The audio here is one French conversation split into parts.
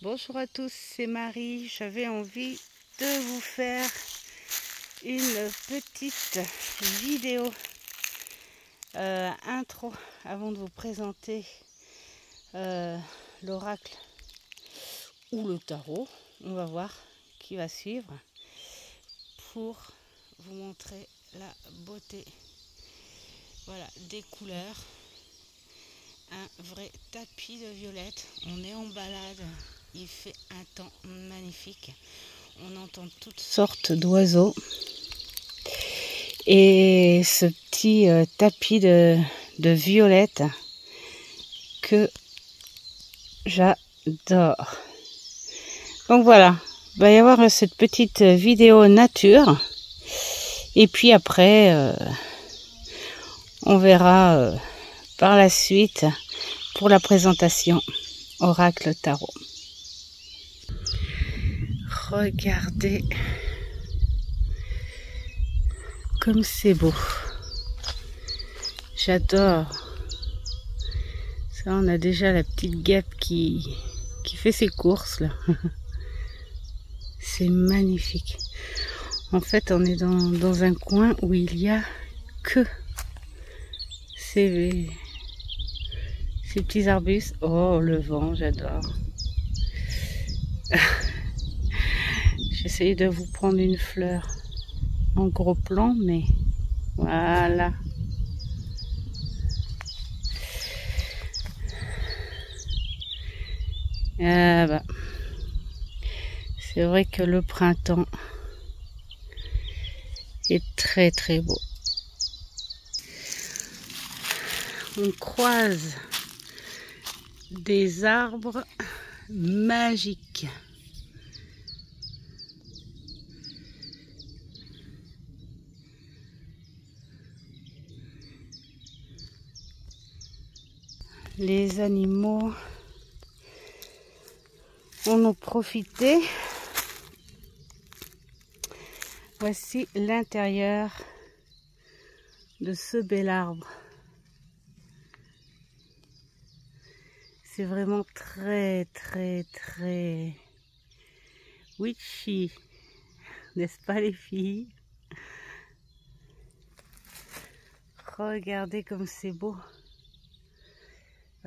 Bonjour à tous, c'est Marie. J'avais envie de vous faire une petite vidéo intro avant de vous présenter l'oracle ou le tarot. On va voir qui va suivre pour vous montrer la beauté, voilà, des couleurs. Un vrai tapis de violette. On est en balade, il fait un temps magnifique, on entend toutes sortes d'oiseaux et ce petit tapis de violette que j'adore. Donc voilà, il va y avoir cette petite vidéo nature et puis après on verra par la suite pour la présentation oracle tarot. Regardez comme c'est beau. J'adore. Ça, on a déjà la petite guêpe qui fait ses courses là. C'est magnifique. En fait, on est dans un coin où il y a que ces petits arbustes. Oh, le vent, j'adore. J'essaye de vous prendre une fleur en gros plan, mais voilà. Ah bah. C'est vrai que le printemps est très très beau. On croise des arbres magiques. Les animaux en ont profité. Voici l'intérieur de ce bel arbre. C'est vraiment très très très witchy, n'est-ce pas les filles? Regardez comme c'est beau.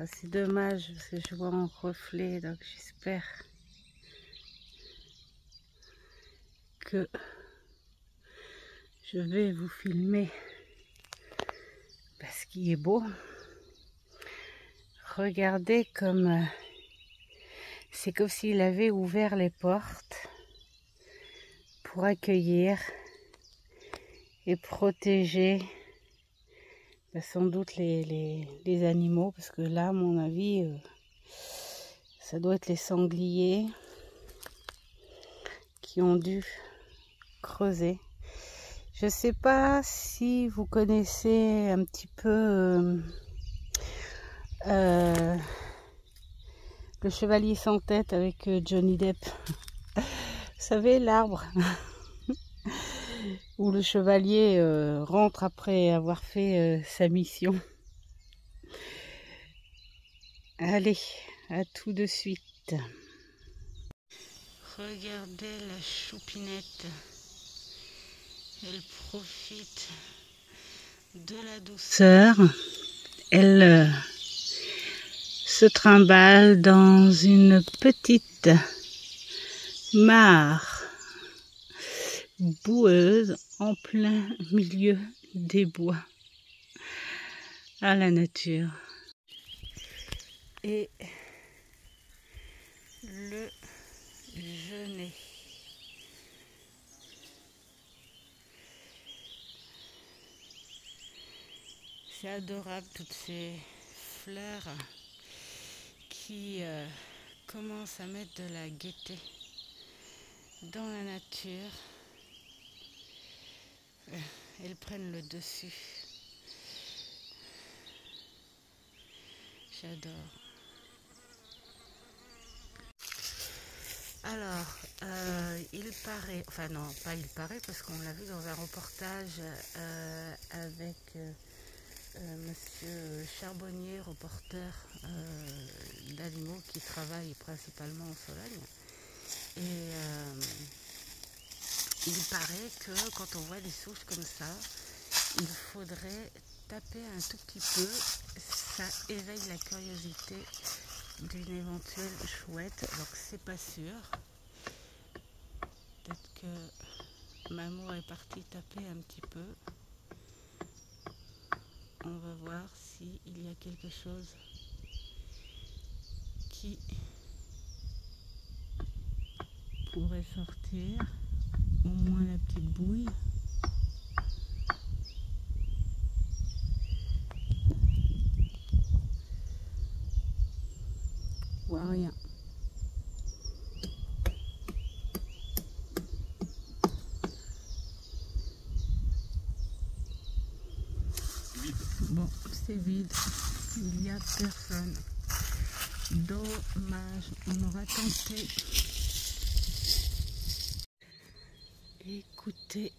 Ah, c'est dommage parce que je vois un reflet, donc j'espère que je vais vous filmer parce qu'il est beau. Regardez comme c'est comme s'il avait ouvert les portes pour accueillir et protéger sans doute les animaux, parce que là, à mon avis, ça doit être les sangliers qui ont dû creuser. Je ne sais pas si vous connaissez un petit peu le chevalier sans tête avec Johnny Depp. Vous savez, l'arbre où le chevalier rentre après avoir fait sa mission. Allez, à tout de suite. Regardez la choupinette. Elle profite de la douceur. Elle se trimballe dans une petite mare boueuse en plein milieu des bois, à la nature. Et le genêt. C'est adorable, toutes ces fleurs qui commencent à mettre de la gaieté dans la nature. Elles prennent le dessus. J'adore. Alors, il paraît, enfin non, pas il paraît, parce qu'on l'a vu dans un reportage avec monsieur Charbonnier, reporter d'animaux qui travaille principalement en Sologne. Et il paraît que quand on voit des souches comme ça, il faudrait taper un tout petit peu. Ça éveille la curiosité d'une éventuelle chouette. Donc c'est pas sûr. Peut-être que Mamour est parti taper un petit peu. On va voir s'il y a quelque chose qui pourrait sortir. Au moins la petite bouille. Ou rien. Bon, c'est vide. Il n'y a personne. Dommage. On aura tenté. Écoutez.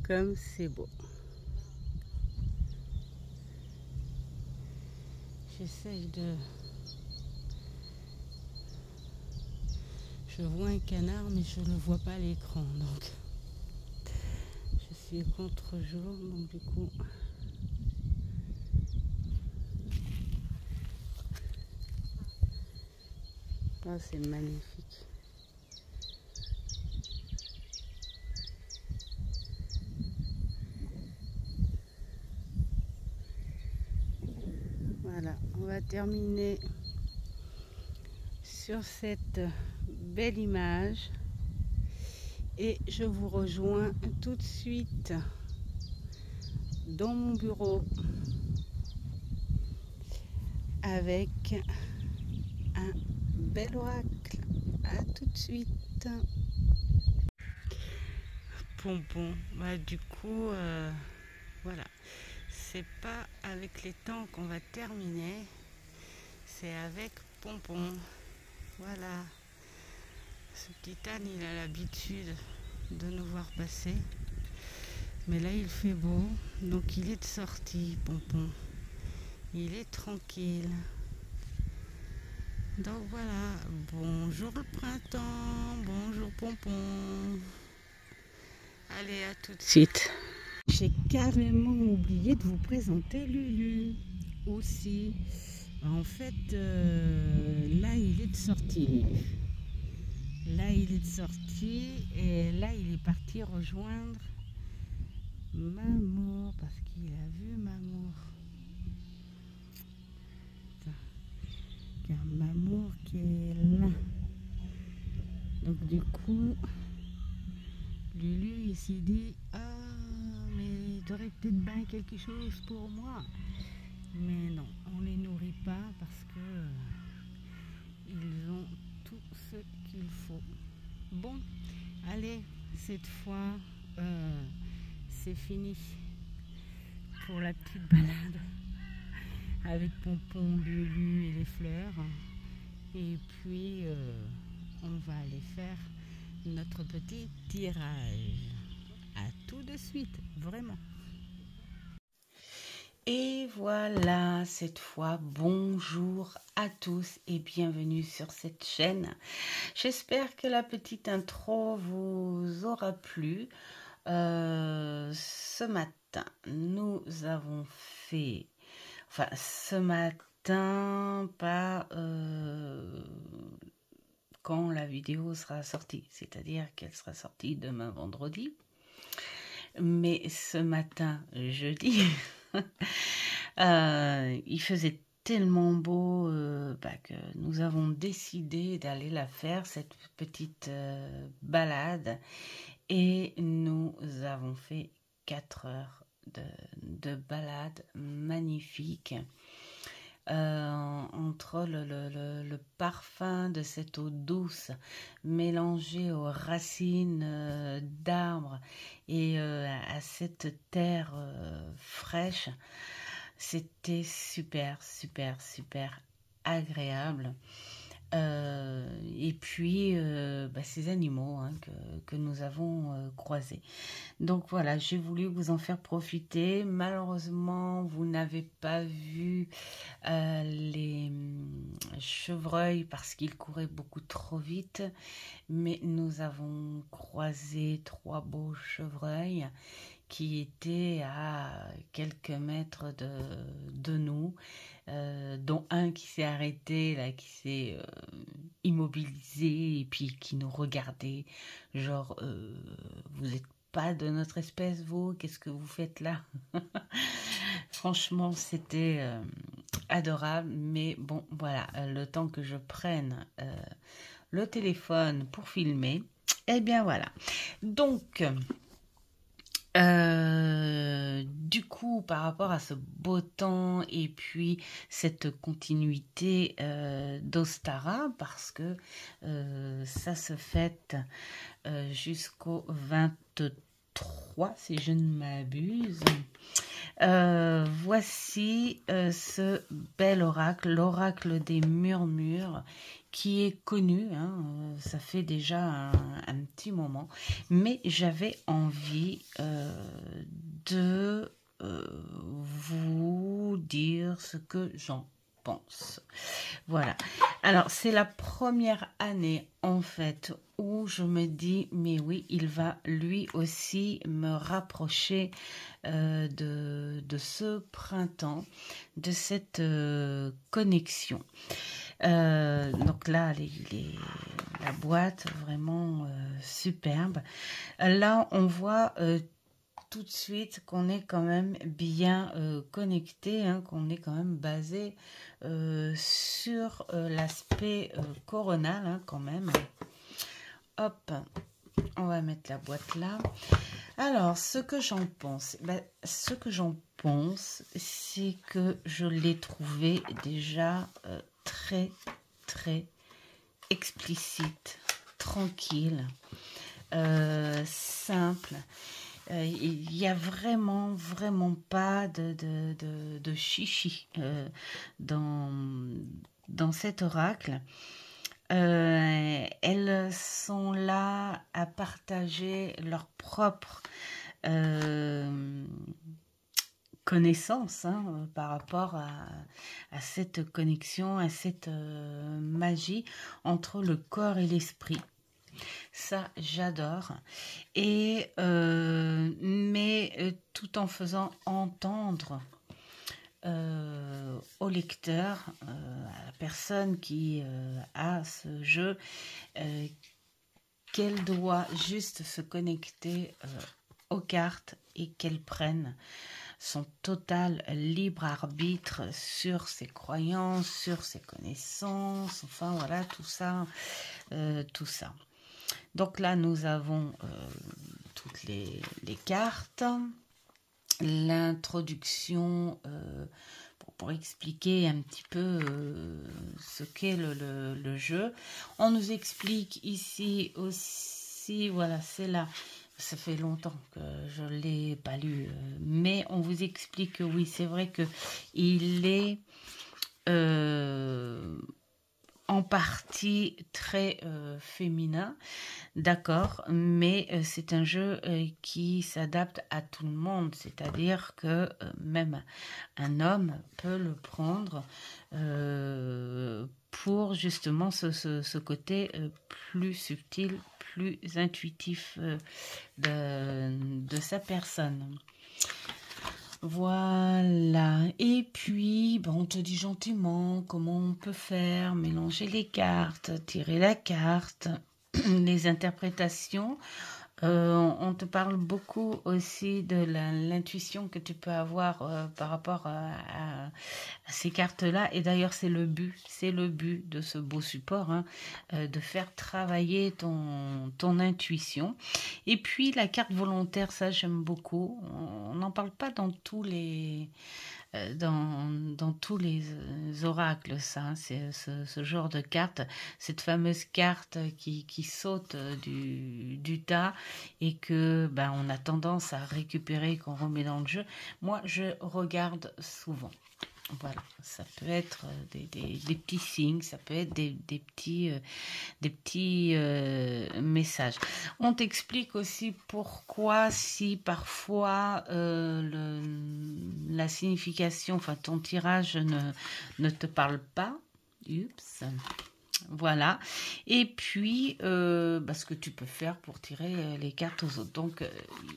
Comme c'est beau. J'essaye de... Je vois un canard, mais je ne le vois pas à l'écran. Donc, je suis contre-jour, donc du coup... Oh, c'est magnifique. Voilà, on va terminer sur cette belle image. Et je vous rejoins tout de suite dans mon bureau avec un bel oracle. À tout de suite. Pompon, bah, du coup, voilà. C'est pas avec les temps qu'on va terminer, c'est avec Pompon. Voilà. Ce petit âne, il a l'habitude de nous voir passer. Mais là, il fait beau, donc il est de sortie, Pompon. Il est tranquille. Donc voilà, bonjour le printemps, bonjour Pompon. Allez, à tout de suite. J'ai carrément oublié de vous présenter Lulu aussi. En fait, là, il est de sortie, Lulu. Là, il est de sortie et là, il est parti rejoindre Mamour parce qu'il a vu Mamour. Car Mamour qui est là. Donc, du coup, Lulu, il s'est dit « Ah, mais tu aurais peut-être bien quelque chose pour moi. » Mais non, on ne les nourrit pas parce que ils ont tout ce qu'il faut. Bon, allez, cette fois, c'est fini pour la petite balade avec Pompon, Lulu et les fleurs. Et puis, on va aller faire notre petit tirage. À tout de suite, vraiment. Et voilà, cette fois, bonjour à tous et bienvenue sur cette chaîne. J'espère que la petite intro vous aura plu. Ce matin, nous avons fait... Enfin, ce matin, pas quand la vidéo sera sortie. C'est-à-dire qu'elle sera sortie demain vendredi. Mais ce matin, jeudi... il faisait tellement beau que nous avons décidé d'aller la faire, cette petite balade. Et nous avons fait 4 heures de balade magnifique. Entre le parfum de cette eau douce mélangée aux racines d'arbres et à cette terre fraîche, c'était super agréable. Et puis ces animaux hein, que nous avons croisés. Donc voilà, j'ai voulu vous en faire profiter. Malheureusement, vous n'avez pas vu les chevreuils parce qu'ils couraient beaucoup trop vite, mais nous avons croisé 3 beaux chevreuils qui étaient à quelques mètres de nous, dont un qui s'est arrêté, là, qui s'est immobilisé et puis qui nous regardait, genre, vous êtes pas de notre espèce, vous, qu'est-ce que vous faites là? Franchement, c'était adorable, mais bon, voilà, le temps que je prenne le téléphone pour filmer, eh bien voilà. Donc, du coup, par rapport à ce beau temps et puis cette continuité d'Ostara, parce que ça se fête jusqu'au 23, si je ne m'abuse. Voici ce bel oracle, l'oracle des murmures, qui est connu, hein, ça fait déjà un petit moment, mais j'avais envie de vous dire ce que j'en pense. Voilà. Alors, c'est la première année, en fait, où je me dis, mais oui, il va lui aussi me rapprocher de ce printemps, de cette connexion. Donc là, la boîte, vraiment superbe. Là, on voit tout de suite qu'on est quand même bien connecté, hein, qu'on est quand même basé sur l'aspect coronal, hein, quand même. Hop, on va mettre la boîte là. Alors, ce que j'en pense, c'est que je l'ai trouvé déjà très, très explicite, tranquille, simple. Il n'y a vraiment, vraiment pas de chichi dans cet oracle. Elles sont là à partager leur propre connaissance hein, par rapport à cette connexion, à cette magie entre le corps et l'esprit. Ça, j'adore. Et mais tout en faisant entendre au lecteur, à la personne qui a ce jeu, qu'elle doit juste se connecter aux cartes et qu'elle prenne son total libre arbitre sur ses croyances, sur ses connaissances, enfin voilà, tout ça, tout ça. Donc là, nous avons toutes les cartes, l'introduction pour expliquer un petit peu ce qu'est le jeu. On nous explique ici aussi, voilà, c'est là. Ça fait longtemps que je ne l'ai pas lu, mais on vous explique que oui, c'est vrai qu'il est en partie très féminin, d'accord, mais c'est un jeu qui s'adapte à tout le monde, c'est-à-dire que même un homme peut le prendre pour justement ce côté plus subtil, plus intuitif de sa personne. Voilà, et puis on te dit gentiment comment on peut faire, mélanger les cartes, tirer la carte, les interprétations. On te parle beaucoup aussi de l'intuition que tu peux avoir par rapport à ces cartes-là. Et d'ailleurs, c'est le but de ce beau support, hein, de faire travailler ton intuition. Et puis, la carte volontaire, ça, j'aime beaucoup. On n'en parle pas dans tous les oracles, ça, hein, c'est ce genre de carte, cette fameuse carte qui saute du tas et que on a tendance à récupérer, qu'on remet dans le jeu. Moi, je regarde souvent. Voilà, ça peut être des petits signes, ça peut être des petits messages. On t'explique aussi pourquoi si parfois la signification, enfin ton tirage ne te parle pas. Oups. Voilà. Et puis, ce que tu peux faire pour tirer les cartes aux autres. Donc,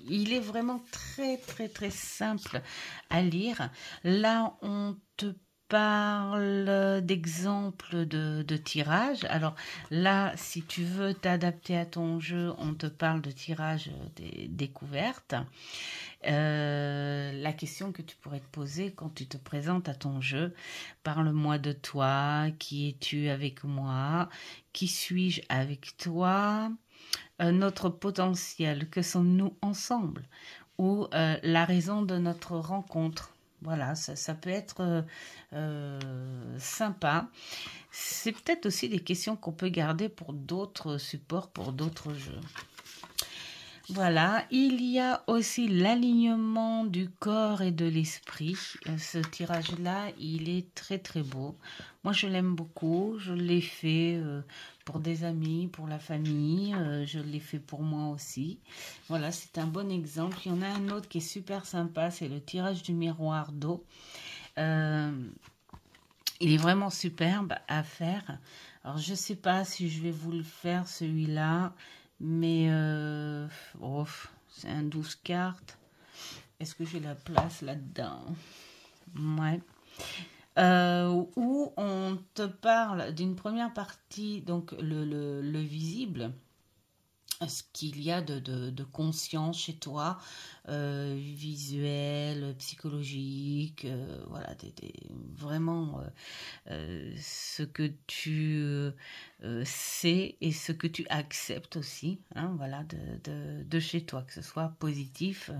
il est vraiment très, très, très simple à lire. Là, on te parle d'exemples de tirage. Alors là, si tu veux t'adapter à ton jeu, on te parle de tirage des découvertes. La question que tu pourrais te poser quand tu te présentes à ton jeu, parle-moi de toi, qui es-tu avec moi, qui suis-je avec toi, notre potentiel, que sommes-nous ensemble, ou la raison de notre rencontre. Voilà, ça peut être sympa. C'est peut-être aussi des questions qu'on peut garder pour d'autres supports, pour d'autres jeux. Voilà, il y a aussi l'alignement du corps et de l'esprit. Ce tirage-là, il est très très beau. Moi, je l'aime beaucoup. Je l'ai fait pour des amis, pour la famille. Je l'ai fait pour moi aussi. Voilà, c'est un bon exemple. Il y en a un autre qui est super sympa. C'est le tirage du miroir d'eau. Il est vraiment superbe à faire. Alors, je ne sais pas si je vais vous le faire, celui-là. Mais c'est un 12 cartes. Est-ce que j'ai la place là-dedans? Ouais. Où on te parle d'une première partie, donc le visible, ce qu'il y a de conscience chez toi, visuel, psychologique, voilà, vraiment ce que tu sais et ce que tu acceptes aussi, hein, voilà, de chez toi, que ce soit positif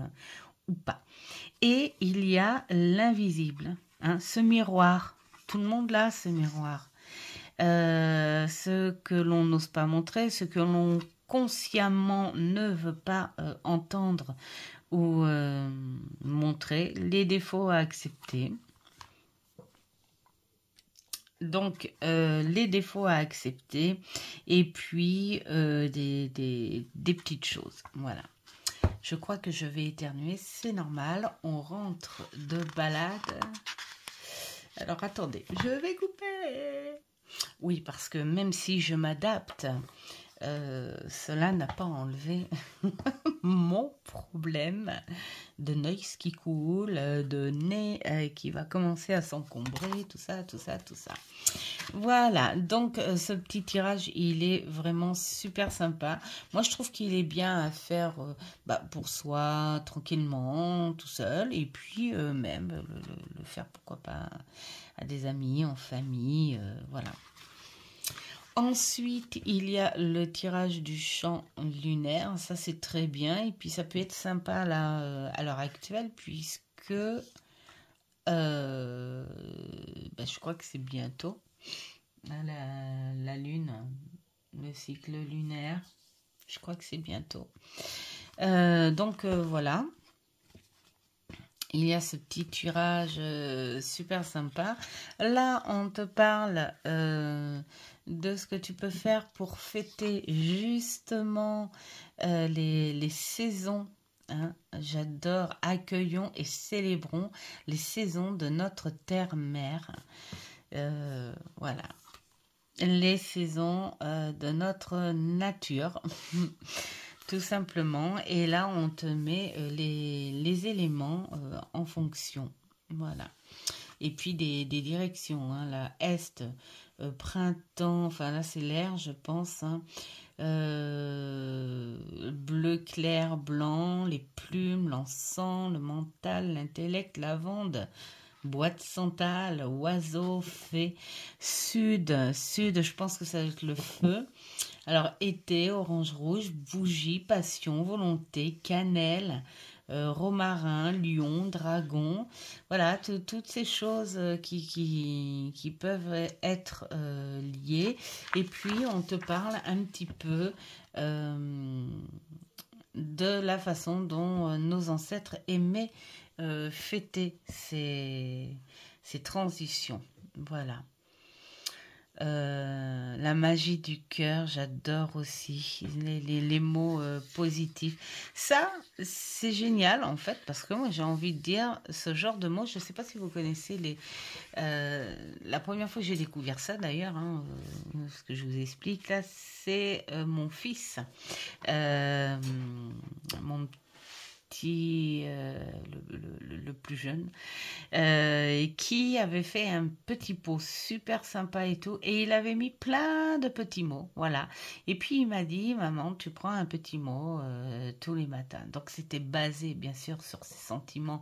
ou pas. Et il y a l'invisible, hein, ce miroir. Tout le monde l'a, ce miroir. Ce que l'on n'ose pas montrer, ce que l'on consciemment ne veut pas entendre ou montrer, les défauts à accepter. Donc, les défauts à accepter et puis des petites choses. Voilà. Je crois que je vais éternuer, c'est normal. On rentre de balade. Alors, attendez, je vais couper. Oui, parce que même si je m'adapte, cela n'a pas enlevé mon problème de noise qui coule, de nez qui va commencer à s'encombrer, tout ça. Voilà, donc ce petit tirage, il est vraiment super sympa. Moi, je trouve qu'il est bien à faire pour soi, tranquillement, tout seul, et puis même le faire, pourquoi pas, à des amis, en famille, voilà. Ensuite, il y a le tirage du champ lunaire. Ça, c'est très bien. Et puis, ça peut être sympa là, à l'heure actuelle, puisque je crois que c'est bientôt. La lune, le cycle lunaire. Je crois que c'est bientôt. Donc, voilà. Il y a ce petit tirage super sympa. Là, on te parle de ce que tu peux faire pour fêter justement les saisons. Hein. J'adore, accueillons et célébrons les saisons de notre terre-mère. Voilà. Les saisons de notre nature. Tout simplement. Et là, on te met les éléments en fonction. Voilà. Et puis des directions. Hein, la est, printemps, enfin là, c'est l'air, je pense. Hein, bleu clair, blanc, les plumes, l'encens, le mental, l'intellect, lavande. Boîte santal, oiseau, fée, sud, je pense que ça va être le feu. Alors, été, orange rouge, bougie, passion, volonté, cannelle, romarin, lion, dragon. Voilà, toutes ces choses qui peuvent être liées. Et puis, on te parle un petit peu de la façon dont nos ancêtres aimaient fêter ces c'est transition. Voilà. La magie du cœur, j'adore aussi les mots positifs. Ça, c'est génial en fait, parce que moi j'ai envie de dire ce genre de mots. Je ne sais pas si vous connaissez la première fois que j'ai découvert ça d'ailleurs, hein, ce que je vous explique là, c'est mon fils, mon petit, le plus jeune, qui avait fait un petit pot super sympa et tout, et il avait mis plein de petits mots, voilà. Et puis il m'a dit, maman, tu prends un petit mot tous les matins. Donc c'était basé bien sûr sur ses sentiments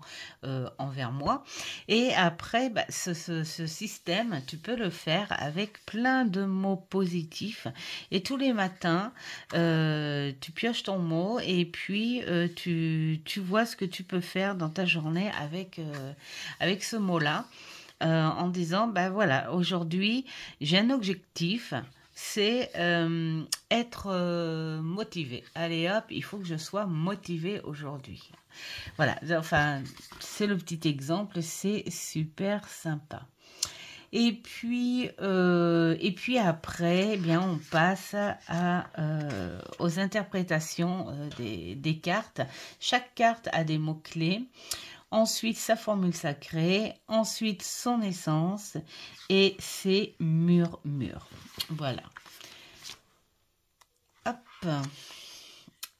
envers moi. Et après, bah, ce système, tu peux le faire avec plein de mots positifs. Et tous les matins, tu pioches ton mot et puis tu vois ce que tu peux faire dans ta journée avec ce mot-là, en disant, ben voilà, aujourd'hui, j'ai un objectif, c'est être motivé. Allez hop, il faut que je sois motivé aujourd'hui. Voilà, enfin, c'est le petit exemple, c'est super sympa. Et puis après, eh bien, on passe aux interprétations des cartes. Chaque carte a des mots-clés. Ensuite, sa formule sacrée. Ensuite, son essence. Et ses murmures. Voilà. Hop.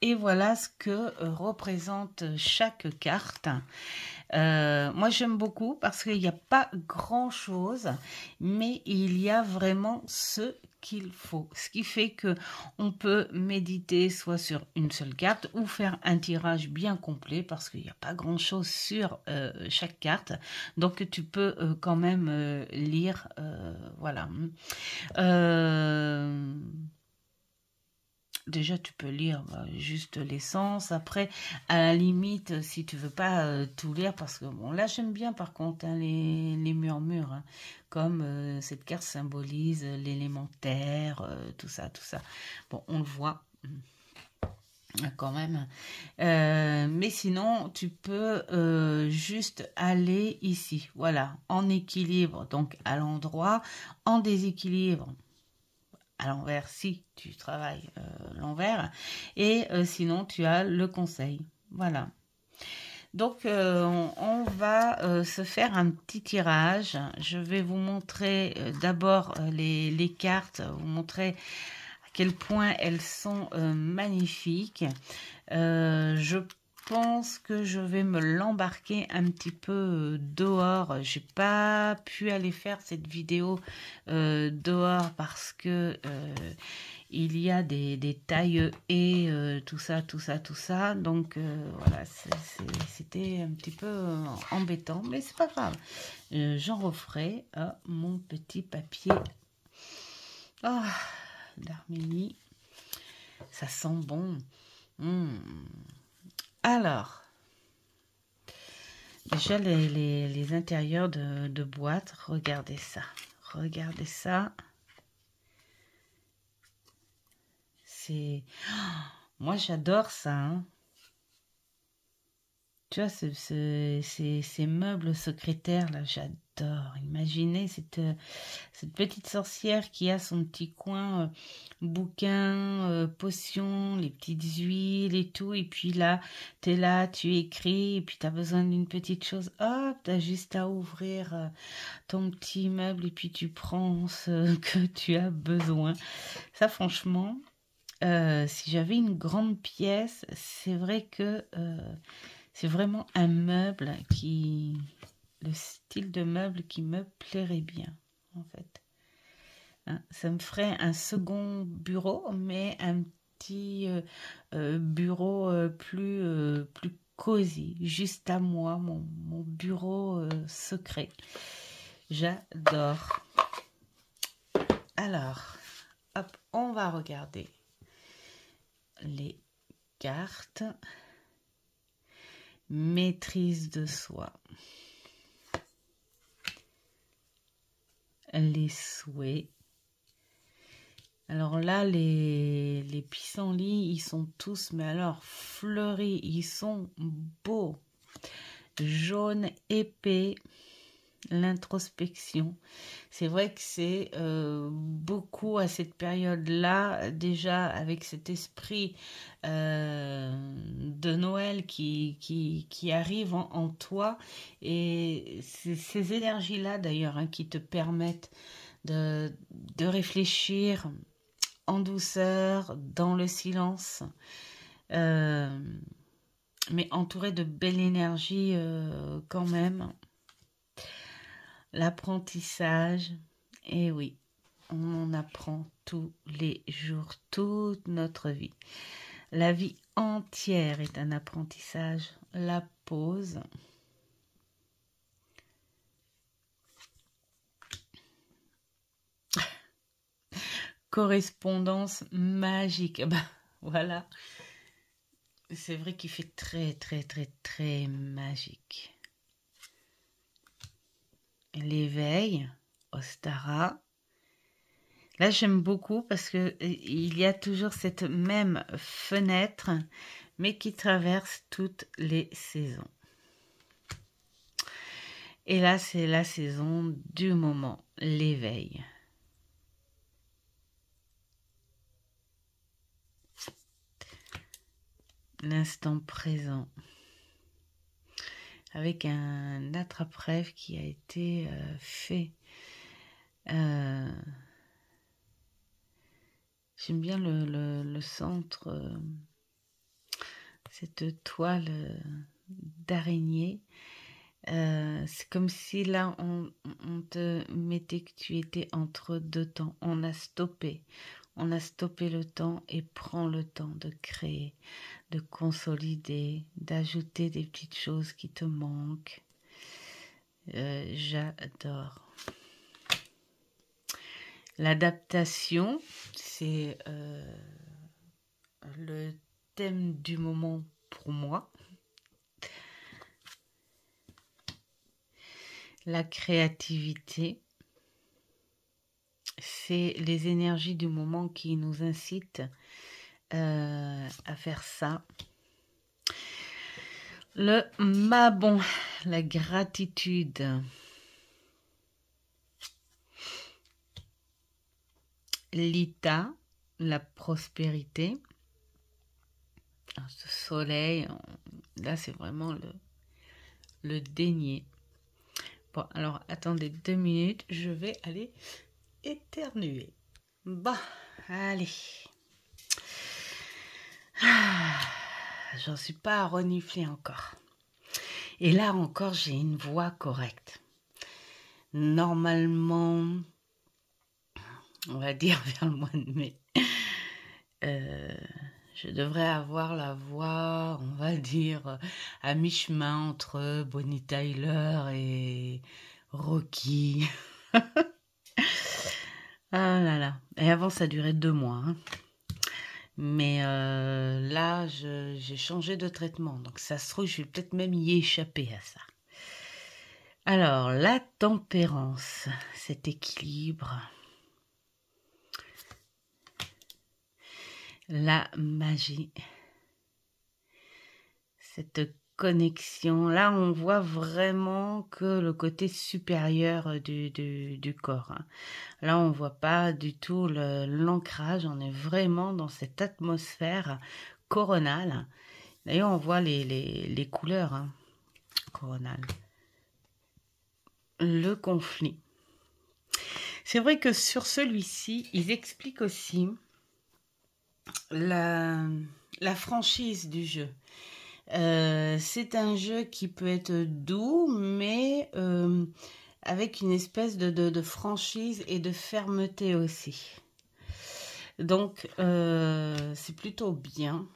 Et voilà ce que représente chaque carte. Moi, j'aime beaucoup parce qu'il n'y a pas grand-chose, mais il y a vraiment ce qu'il faut. Ce qui fait que on peut méditer soit sur une seule carte ou faire un tirage bien complet parce qu'il n'y a pas grand-chose sur chaque carte. Donc, tu peux quand même lire. Voilà. Déjà, tu peux lire juste l'essence. Après, à la limite, si tu veux pas tout lire, parce que bon, là, j'aime bien par contre hein, les murmures, hein, comme cette carte symbolise l'élémentaire, tout ça, tout ça. Bon, on le voit quand même. Mais sinon, tu peux juste aller ici, voilà, en équilibre, donc à l'endroit, en déséquilibre à l'envers si tu travailles l'envers et sinon tu as le conseil, voilà. Donc on va se faire un petit tirage. Je vais vous montrer d'abord les cartes, vous montrer à quel point elles sont magnifiques. Je pense que je vais me l'embarquer un petit peu dehors. J'ai pas pu aller faire cette vidéo dehors parce que il y a des tailles et tout ça, tout ça, tout ça. Donc voilà, c'était un petit peu embêtant, mais c'est pas grave. J'en referai mon petit papier d'Arménie. Ça sent bon. Alors, déjà les intérieurs de boîte, regardez ça. Regardez ça. C'est... moi, j'adore ça. Hein. Tu vois, ces meubles secrétaires, là, j'adore. Imaginez cette petite sorcière qui a son petit coin bouquin, potions, les petites huiles et tout. Et puis là, tu écris, et puis tu as besoin d'une petite chose. Hop, tu as juste à ouvrir ton petit meuble et puis tu prends ce que tu as besoin. Ça, franchement, si j'avais une grande pièce, c'est vrai que... c'est vraiment un meuble le style de meuble qui me plairait bien, en fait. Hein, ça me ferait un second bureau, mais un petit bureau plus cosy, juste à moi, mon bureau secret. J'adore. Alors, hop, on va regarder les cartes. Maîtrise de soi. Les souhaits. Alors là, les pissenlits, ils sont tous, mais alors fleuris, ils sont beaux. Jaune épais. l'introspection. C'est vrai que c'est beaucoup à cette période-là, déjà avec cet esprit de Noël qui arrive en toi, et ces énergies-là d'ailleurs hein, qui te permettent de réfléchir en douceur, dans le silence, euh, mais entouré de belle énergie quand même. L'apprentissage, et oui, on en apprend tous les jours, toute notre vie. La vie entière est un apprentissage. La pause. Correspondance magique. Ben, voilà. C'est vrai qu'il fait très, très, très, très magique. L'éveil, Ostara. Là, j'aime beaucoup parce que il y a toujours cette même fenêtre, mais qui traverse toutes les saisons. Et là, c'est la saison du moment, l'éveil. L'instant présent. Avec un attrape-rêve qui a été fait. J'aime bien le centre, cette toile d'araignée. C'est comme si là, on te mettait que tu étais entre deux temps. On a stoppé. On a stoppé le temps et prend le temps de créer, de consolider, d'ajouter des petites choses qui te manquent. J'adore. L'adaptation, c'est le thème du moment pour moi. La créativité, c'est les énergies du moment qui nous incitent à faire ça. Le mabon, la gratitude. L'Ita, la prospérité. Alors, ce soleil, là c'est vraiment le denier. Bon, alors attendez 2 minutes, je vais aller éternuer. Bon, allez. J'en suis pas à renifler encore. Et là encore, j'ai une voix correcte. Normalement, on va dire vers le mois de mai, je devrais avoir la voix, on va dire, à mi-chemin entre Bonnie Tyler et Rocky. Ah là là. Et avant, ça durait 2 mois. Hein. Mais là, j'ai changé de traitement. Donc ça se trouve, je vais peut-être même y échapper à ça. Alors, la tempérance, cet équilibre. La magie. Cette connexion. Là, on voit vraiment que le côté supérieur du corps. Hein. Là, on voit pas du tout l'ancrage. On est vraiment dans cette atmosphère coronale. D'ailleurs, on voit les couleurs hein, coronales. Le conflit. C'est vrai que sur celui-ci, ils expliquent aussi la franchise du jeu. C'est un jeu qui peut être doux, mais avec une espèce de franchise et de fermeté aussi. Donc, c'est plutôt bien.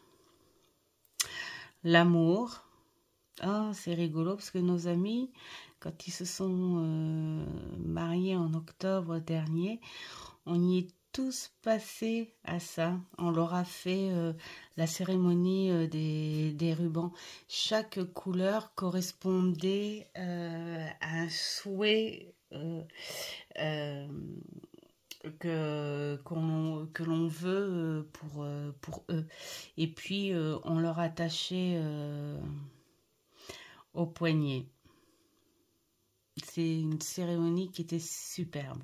L'amour. Ah, c'est rigolo parce que nos amis, quand ils se sont mariés en octobre dernier, on y est tous passés à ça. On leur a fait la cérémonie des rubans. Chaque couleur correspondait à un souhait que l'on veut pour eux. Et puis, on leur attachait au poignet. C'est une cérémonie qui était superbe.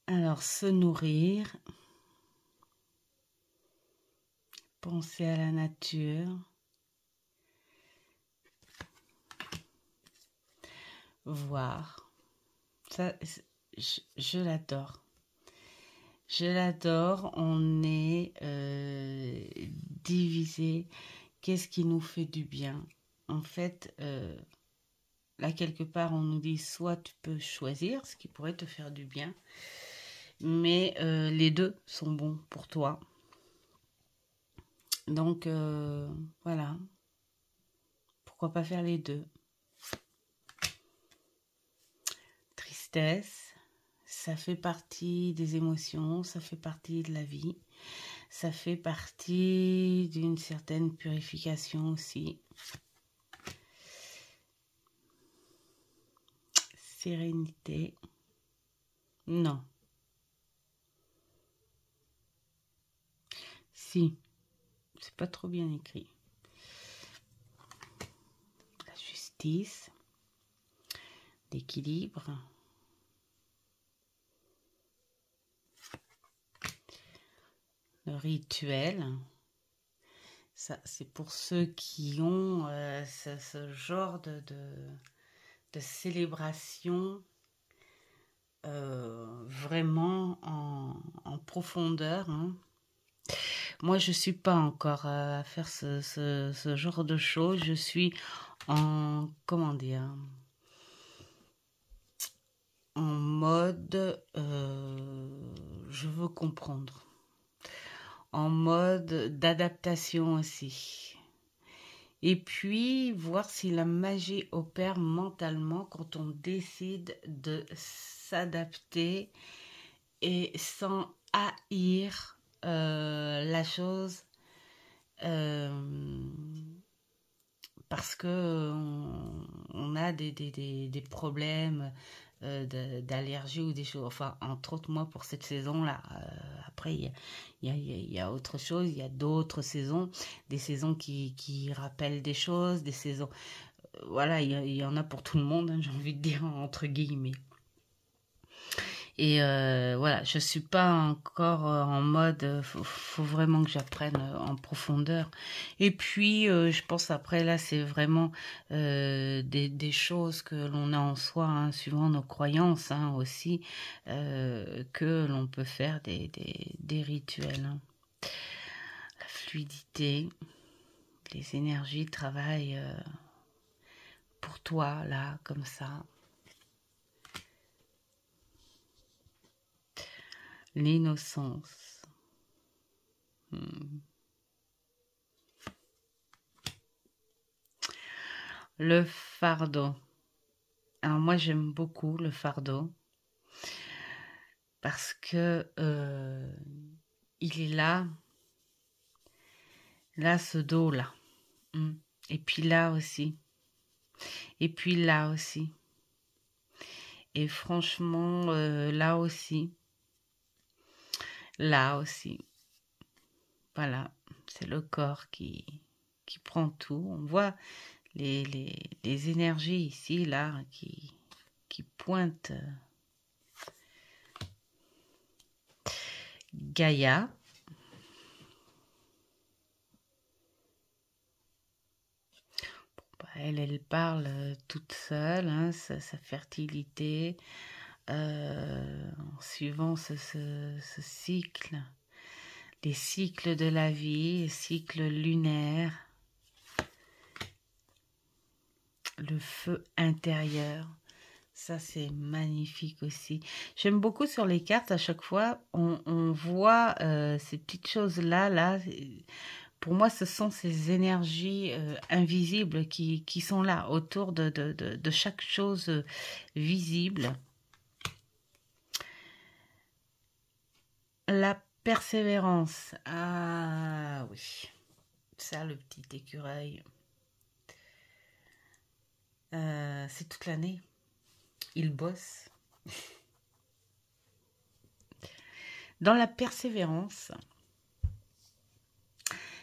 Alors, se nourrir, penser à la nature, voir. Ça, je l'adore. Je l'adore. On est divisé. Qu'est-ce qui nous fait du bien? En fait, là, quelque part, on nous dit soit tu peux choisir ce qui pourrait te faire du bien, mais les deux sont bons pour toi. Donc, voilà. Pourquoi pas faire les deux? Tristesse, ça fait partie des émotions, ça fait partie de la vie, ça fait partie d'une certaine purification aussi. Sérénité, non. Si, c'est pas trop bien écrit. La justice, l'équilibre. Le rituel, ça c'est pour ceux qui ont ce genre de célébration vraiment en profondeur. Hein. Moi, je ne suis pas encore à faire ce genre de choses. Je suis en, comment dire, en mode, je veux comprendre. En mode d'adaptation aussi. Et puis, voir si la magie opère mentalement quand on décide de s'adapter et sans haïr la chose parce que on a des problèmes d'allergie ou des choses. Enfin, entre autres, moi, pour cette saison-là. Après, il y a autre chose. Il y a d'autres saisons. Des saisons qui rappellent des choses. Des saisons... voilà, il y en a pour tout le monde, hein, j'ai envie de dire, entre guillemets. Et voilà, je suis pas encore en mode, faut vraiment que j'apprenne en profondeur. Et puis, je pense après là, c'est vraiment des choses que l'on a en soi, hein, suivant nos croyances hein, aussi, que l'on peut faire des rituels. Hein. La fluidité, les énergies travaillent pour toi là, comme ça. L'innocence. Le fardeau. Alors moi j'aime beaucoup le fardeau parce que il est là ce dos là, et puis là aussi, et puis là aussi, et franchement là aussi, voilà, c'est le corps qui prend tout. On voit les énergies ici là qui pointent. Gaïa. Elle parle toute seule, hein, sa fertilité, en suivant ce cycle, les cycles de la vie, les cycles lunaires, le feu intérieur. Ça, c'est magnifique aussi. J'aime beaucoup sur les cartes, à chaque fois, on voit ces petites choses-là, là. Pour moi, ce sont ces énergies invisibles qui sont là, autour de chaque chose visible. La persévérance. Ah oui, ça, le petit écureuil. C'est toute l'année. Il bosse. Dans la persévérance,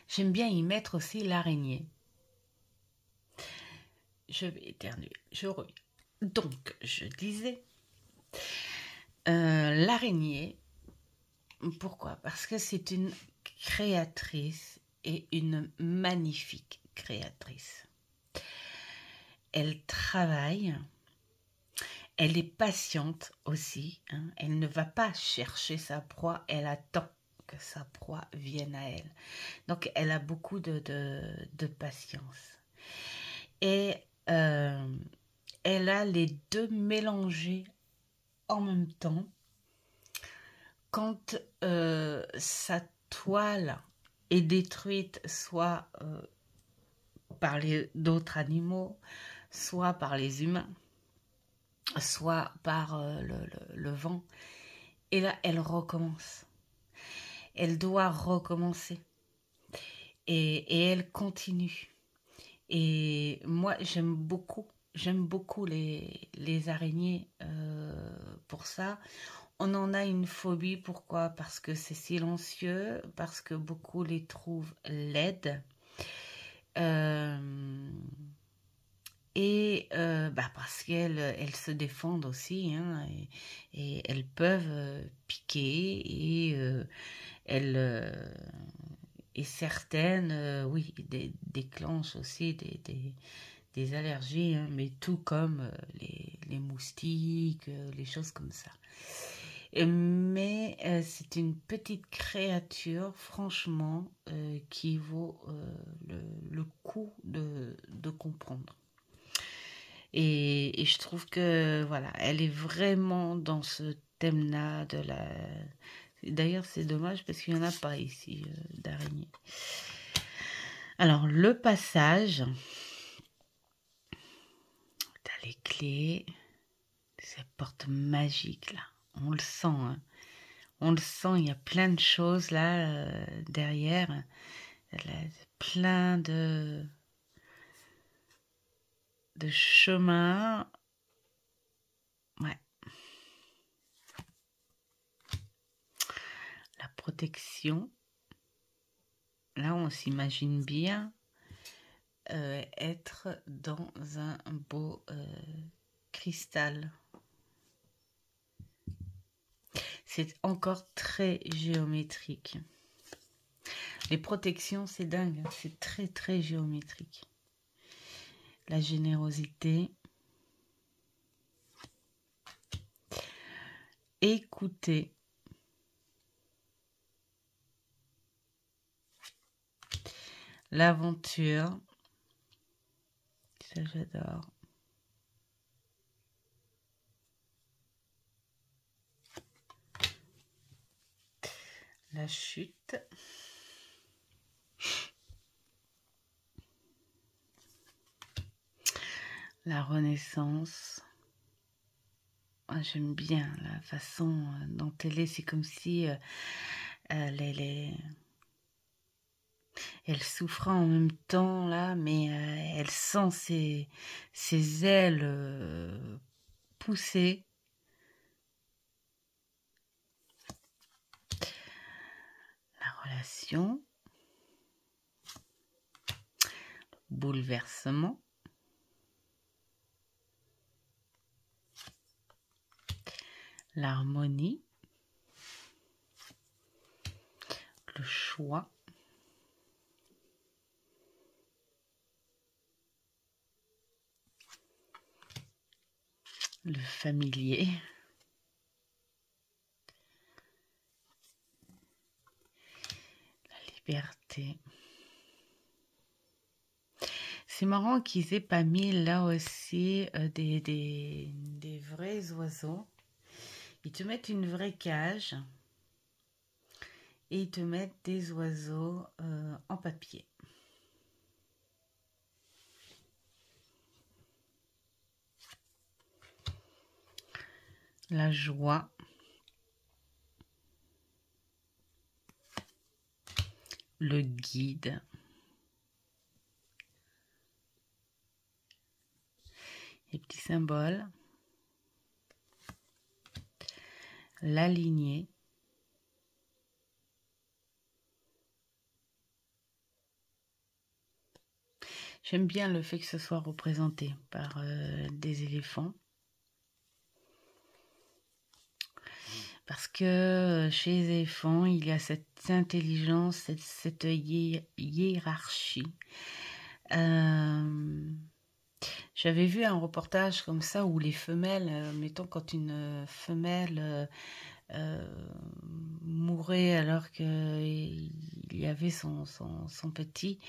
j'aime bien y mettre aussi l'araignée. je vais éternuer, je reviens. Donc, je disais, l'araignée, pourquoi? Parce que c'est une créatrice et une magnifique créatrice. Elle travaille, elle est patiente aussi, hein. Elle ne va pas chercher sa proie, elle attend que sa proie vienne à elle. Donc, elle a beaucoup de patience. Et elle a les deux mélangés en même temps. Quand sa toile est détruite, soit par d'autres animaux, soit par les humains, soit par le vent, et là, elle recommence. Elle doit recommencer. Et elle continue. Et moi, j'aime beaucoup les araignées pour ça. On en a une phobie, pourquoi? Parce que c'est silencieux, parce que beaucoup les trouvent laides. Parce qu'elles se défendent aussi, hein, et elles peuvent piquer et certaines, oui, déclenchent aussi des allergies, hein, mais tout comme les moustiques, les choses comme ça. Mais c'est une petite créature, franchement, qui vaut le coup de comprendre. Et je trouve que, voilà, elle est vraiment dans ce thème-là de la... D'ailleurs, c'est dommage parce qu'il n'y en a pas ici d'araignée. Alors, le passage... T'as les clés... Cette porte magique, là. On le sent, hein. On le sent, il y a plein de choses là derrière. Là, plein de chemins. Ouais. La protection. Là, on s'imagine bien être dans un beau cristal. C'est encore très géométrique. Les protections, c'est dingue. C'est très, très géométrique. La générosité. Écoutez. L'aventure. Ça, j'adore. La chute. La renaissance. Ah, j'aime bien la façon dont elle est. C'est comme si elle souffre en même temps, là, mais elle sent ses ailes pousser. La relation. Bouleversement. L'harmonie. Le choix. Le familier. La liberté. C'est marrant qu'ils aient pas mis là aussi des vrais oiseaux. Ils te mettent une vraie cage et ils te mettent des oiseaux en papier. La joie. Le guide. Les petits symboles. La lignée. J'aime bien le fait que ce soit représenté par des éléphants. Parce que chez les éléphants, il y a cette intelligence, cette hiérarchie. J'avais vu un reportage comme ça où les femelles, mettons quand une femelle mourait alors qu'il y avait son petit,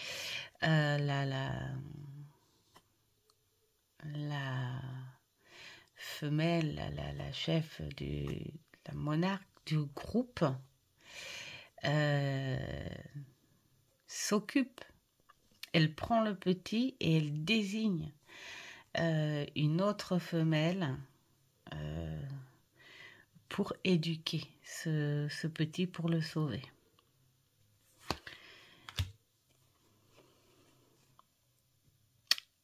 la femelle, la chef la monarque du groupe s'occupe. Elle prend le petit et elle désigne une autre femelle pour éduquer ce petit, pour le sauver.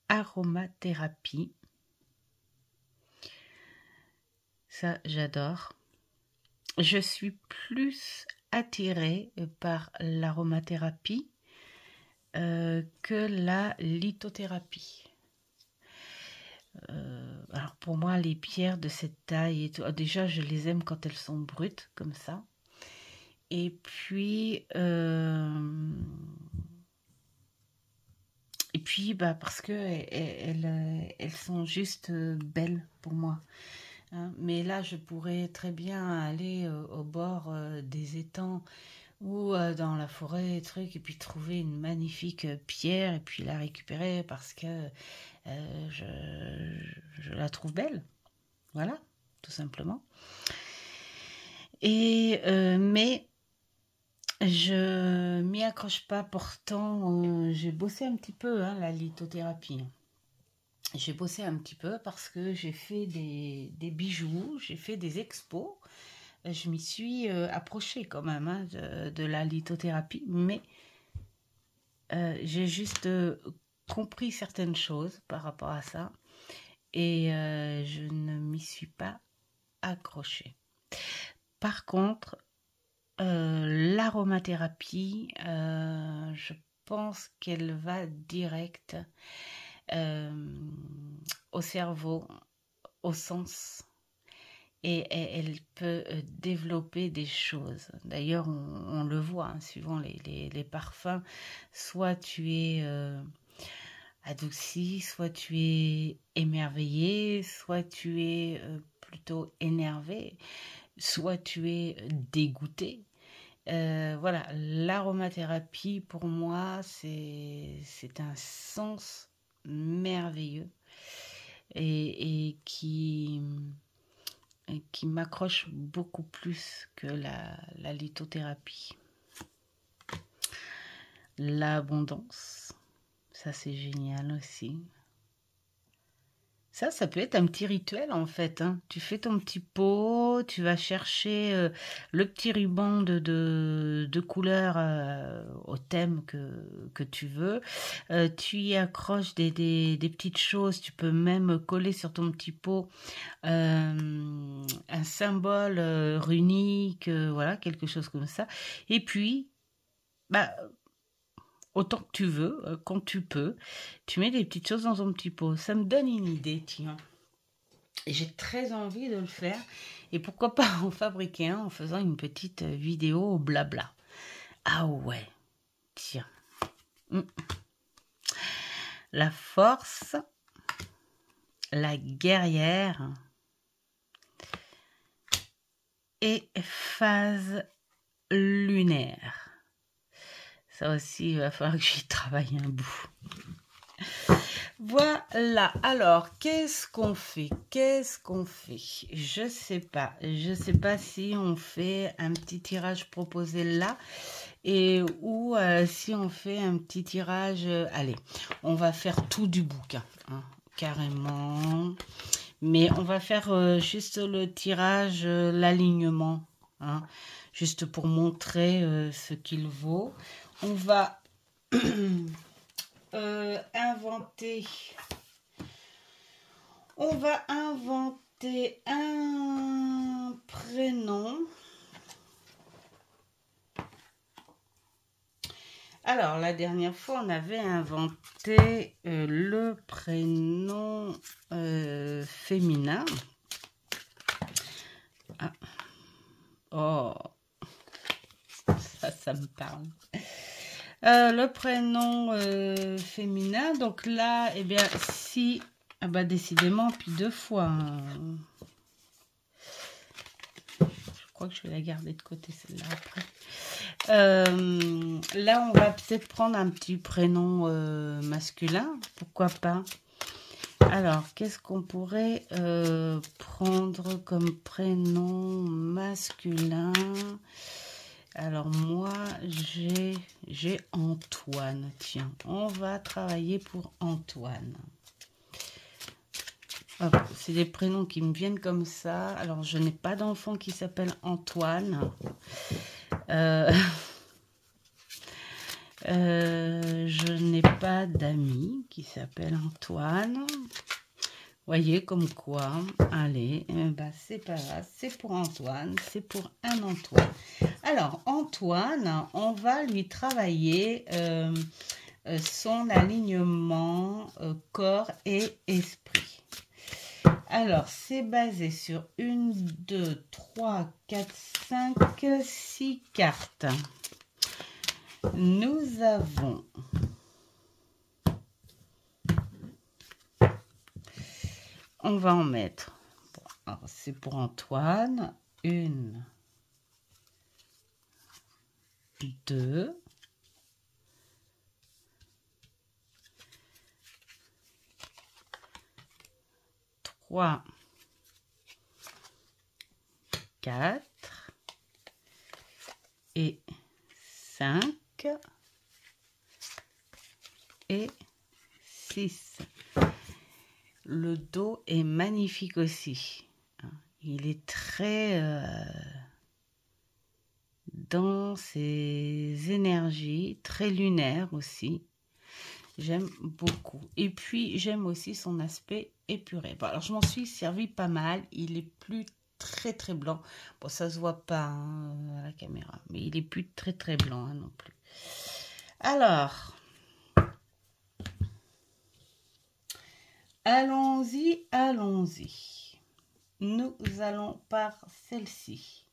Aromathérapie. Ça, j'adore. Je suis plus attirée par l'aromathérapie que la lithothérapie. Alors pour moi, les pierres de cette taille et tout, déjà je les aime quand elles sont brutes comme ça. Et puis parce que elles sont juste belles pour moi. Hein. Mais là, je pourrais très bien aller au bord des étangs ou dans la forêt, et puis trouver une magnifique pierre et puis la récupérer parce que je la trouve belle. Voilà, tout simplement. Mais je m'y accroche pas. Pourtant, j'ai bossé un petit peu la lithothérapie. J'ai bossé un petit peu parce que j'ai fait des bijoux, j'ai fait des expos. Je m'y suis approchée quand même de la lithothérapie, mais j'ai juste compris certaines choses par rapport à ça et je ne m'y suis pas accrochée. Par contre, l'aromathérapie, je pense qu'elle va direct au cerveau, au sens, et elle peut développer des choses. D'ailleurs, on le voit, suivant les parfums, soit tu es adouci, soit tu es émerveillé, soit tu es plutôt énervé, soit tu es dégoûté. Voilà, l'aromathérapie pour moi c'est un sens merveilleux et qui m'accroche beaucoup plus que la lithothérapie. L'abondance, ça c'est génial aussi. Ça peut être un petit rituel en fait. Hein. Tu fais ton petit pot, tu vas chercher le petit ruban de couleur au thème que tu veux. Tu y accroches des petites choses. Tu peux même coller sur ton petit pot un symbole runique, voilà, quelque chose comme ça. Et puis, autant que tu veux, quand tu peux, tu mets des petites choses dans ton petit pot. Ça me donne une idée, tiens. Et j'ai très envie de le faire. Et pourquoi pas en fabriquer un en faisant une petite vidéo blabla. Ah ouais, tiens. La force, la guerrière et phase lunaire. Ça aussi, il va falloir que j'y travaille un bout. Voilà, alors, qu'est-ce qu'on fait? Je sais pas si on fait un petit tirage proposé là ou si on fait un petit tirage... allez, on va faire tout du bouquin, carrément. Mais on va faire juste le tirage, l'alignement, juste pour montrer ce qu'il vaut. On va inventer un prénom. Alors, la dernière fois, on avait inventé le prénom féminin. Ah. Oh, ça me parle. Le prénom féminin, donc là, eh bien, si... Ah bah, décidément, puis 2 fois. Hein. Je crois que je vais la garder de côté, celle-là, après. Là, on va peut-être prendre un petit prénom masculin. Pourquoi pas? Alors, qu'est-ce qu'on pourrait prendre comme prénom masculin? Alors, moi, j'ai Antoine. Tiens, on va travailler pour Antoine. C'est des prénoms qui me viennent comme ça. Alors, je n'ai pas d'enfant qui s'appelle Antoine. Je n'ai pas d'amis qui s'appelle Antoine. Voyez, comme quoi. Allez, bah, c'est pas grave. C'est pour Antoine. C'est pour un Antoine. Alors, Antoine, on va lui travailler son alignement corps et esprit. Alors, c'est basé sur 1, 2, 3, 4, 5, 6 cartes. Nous avons on va en mettre. Bon, c'est pour Antoine. 1, 2, 3, 4 et 5 et 6. Le dos est magnifique aussi. Il est très dans ses énergies, très lunaire aussi. J'aime beaucoup. Et puis, j'aime aussi son aspect épuré. Bon, alors, je m'en suis servi pas mal. Il est plus très, très blanc. Bon, ça se voit pas hein, à la caméra. Mais il est plus très, très blanc hein, non plus. Alors, allons-y, allons-y. Nous allons par celle-ci.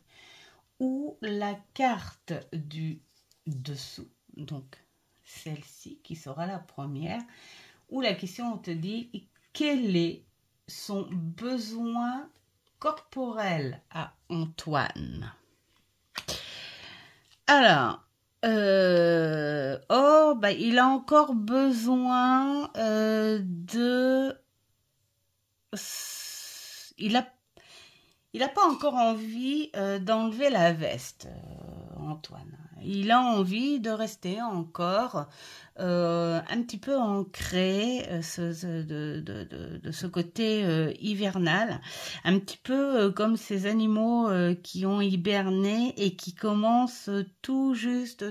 Ou la carte du dessous. Donc, celle-ci qui sera la première. Où la question on te dit quel est son besoin corporel à Antoine. Alors, oh, bah, il a encore besoin de... Il a pas encore envie d'enlever la veste, Antoine. Il a envie de rester encore un petit peu ancré de ce côté hivernal, un petit peu comme ces animaux qui ont hiberné et qui commencent tout juste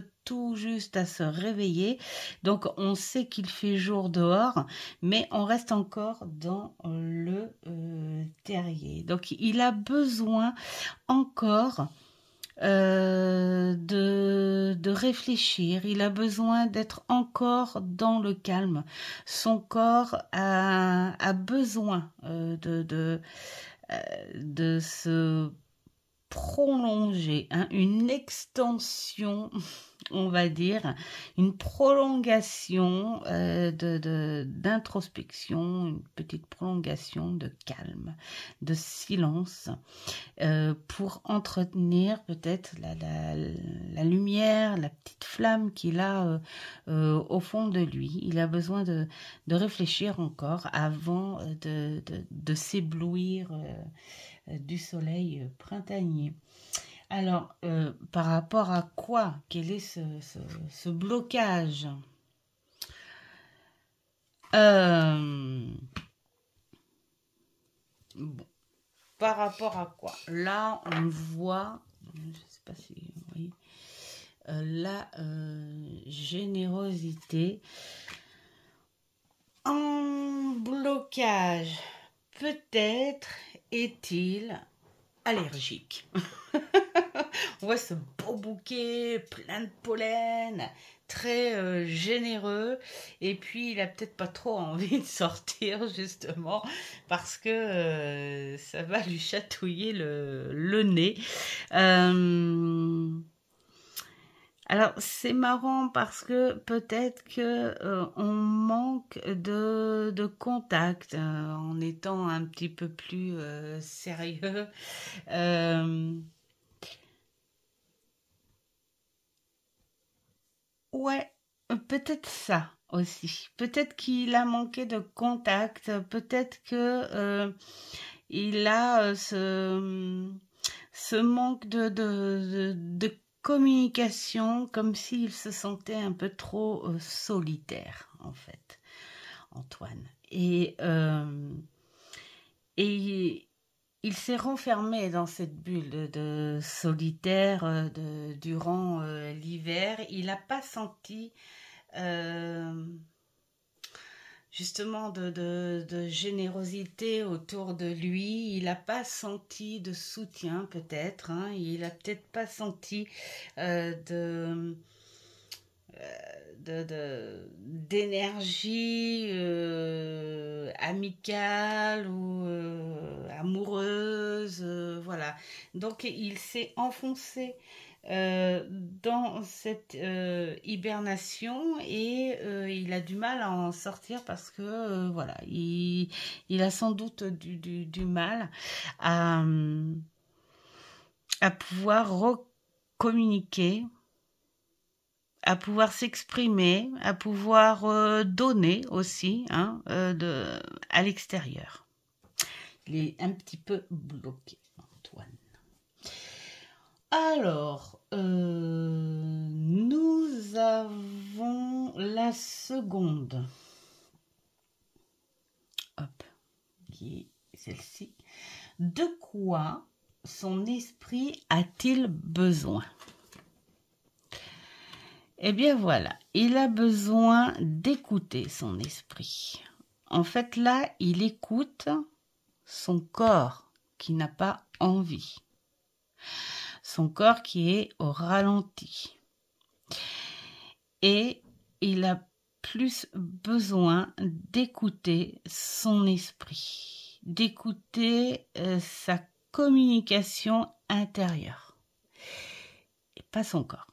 à se réveiller. Donc on sait qu'il fait jour dehors, mais on reste encore dans le terrier. Donc il a besoin encore de réfléchir, il a besoin d'être encore dans le calme. Son corps a besoin de se prolonger, hein, une extension, on va dire, une prolongation d'introspection, une petite prolongation de calme, de silence, pour entretenir peut-être la lumière, la petite flamme qu'il a au fond de lui. Il a besoin de réfléchir encore avant de s'éblouir du soleil printanier. Alors, par rapport à quoi? Quel est ce blocage? Bon. Par rapport à quoi? Là, on voit, je ne sais pas si vous voyez, la générosité en blocage. Peut-être est-il allergique. On voit ce beau bouquet, plein de pollen, très généreux. Et puis, il a peut-être pas trop envie de sortir, justement, parce que ça va lui chatouiller le nez. Alors, c'est marrant parce que peut-être que on manque de contact en étant un petit peu plus sérieux. Ouais, peut-être ça aussi. Peut-être qu'il a manqué de contact. Peut-être que il a ce manque de communication, comme s'il se sentait un peu trop solitaire, en fait, Antoine. Et il s'est renfermé dans cette bulle de solitaire durant l'hiver. Il n'a pas senti euh, justement de générosité autour de lui. Il n'a pas senti de soutien peut-être. Hein. Il n'a peut-être pas senti d'énergie amicale ou amoureuse, voilà. Donc il s'est enfoncé dans cette hibernation et il a du mal à en sortir parce que voilà, il a sans doute du mal à, à pouvoir recommuniquer, à pouvoir s'exprimer, à pouvoir donner aussi hein, à l'extérieur. Il est un petit peu bloqué, Antoine. Alors, nous avons la seconde. Hop, qui est celle-ci. De quoi son esprit a-t-il besoin ? Eh bien voilà, il a besoin d'écouter son esprit. En fait, là, il écoute son corps qui n'a pas envie. Son corps qui est au ralenti. Et il a plus besoin d'écouter son esprit, d'écouter sa communication intérieure. Et pas son corps.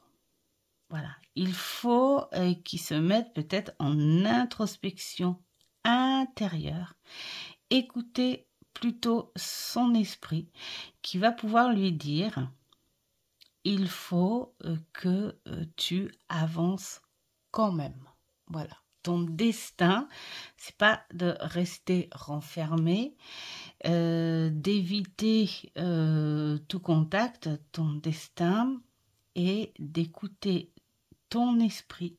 Voilà, il faut qu'il se mette peut-être en introspection intérieure, écouter plutôt son esprit qui va pouvoir lui dire il faut que tu avances quand même. Voilà, ton destin, c'est pas de rester renfermé, d'éviter tout contact. Ton destin est d'écouter ton esprit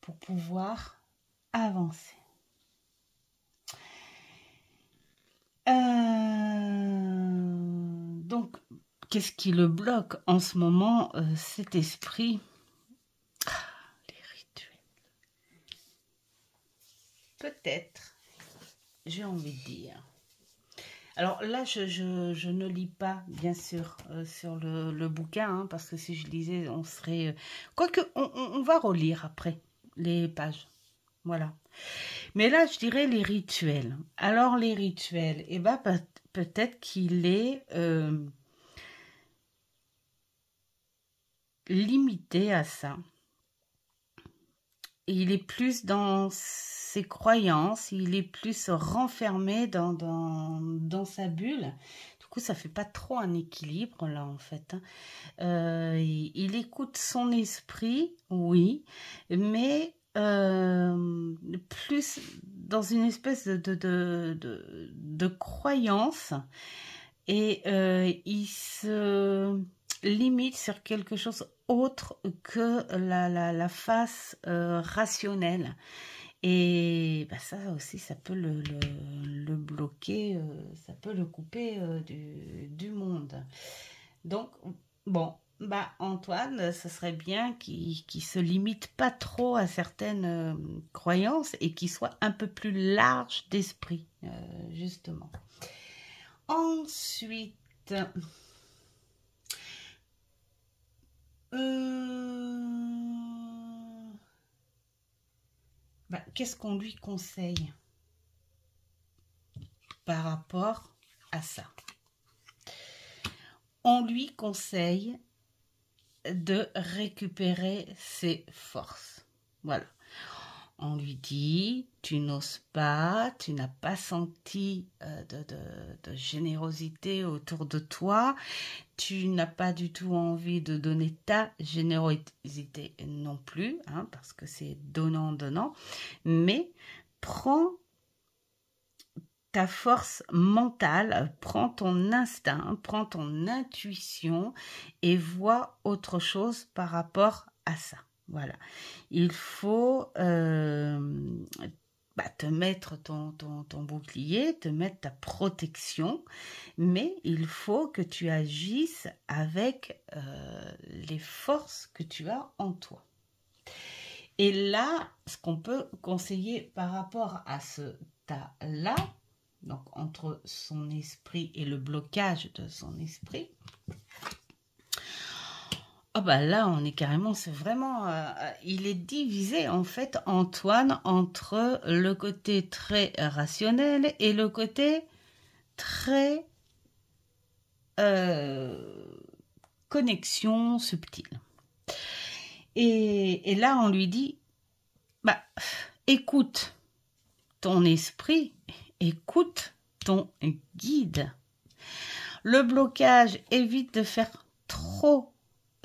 pour pouvoir avancer. Donc, qu'est-ce qui le bloque en ce moment, cet esprit ? Les rituels. Peut-être, j'ai envie de dire. Alors là, je ne lis pas, bien sûr, sur le bouquin, hein, parce que si je lisais, on serait... Quoique, on va relire après les pages. Voilà. Mais là, je dirais les rituels. Alors, les rituels, eh ben, peut-être qu'il est limité à ça. Et il est plus dans ses croyances, il est plus renfermé dans sa bulle. Du coup, ça fait pas trop un équilibre, là, en fait. Il écoute son esprit, oui, mais... plus dans une espèce de croyance et il se limite sur quelque chose autre que la face rationnelle. Et bah ça aussi, ça peut le bloquer, ça peut le couper du monde. Donc, bon, bah Antoine, ce serait bien qu'il se limite pas trop à certaines croyances et qu'il soit un peu plus large d'esprit, justement. Ensuite, Qu'est-ce qu'on lui conseille par rapport à ça? On lui conseille de récupérer ses forces. Voilà. On lui dit, tu n'oses pas, tu n'as pas senti de générosité autour de toi, tu n'as pas du tout envie de donner ta générosité non plus, hein, parce que c'est donnant-donnant, mais prends ta force mentale, prends ton instinct, prends ton intuition et vois autre chose par rapport à ça. Voilà, il faut te mettre ton bouclier, te mettre ta protection, mais il faut que tu agisses avec les forces que tu as en toi. Et là, ce qu'on peut conseiller par rapport à ce tas-là, donc entre son esprit et le blocage de son esprit, là on est carrément, c'est vraiment, il est divisé en fait, Antoine, entre le côté très rationnel et le côté très connexion subtile. Et là on lui dit, écoute ton esprit, écoute ton guide. Le blocage évite de faire trop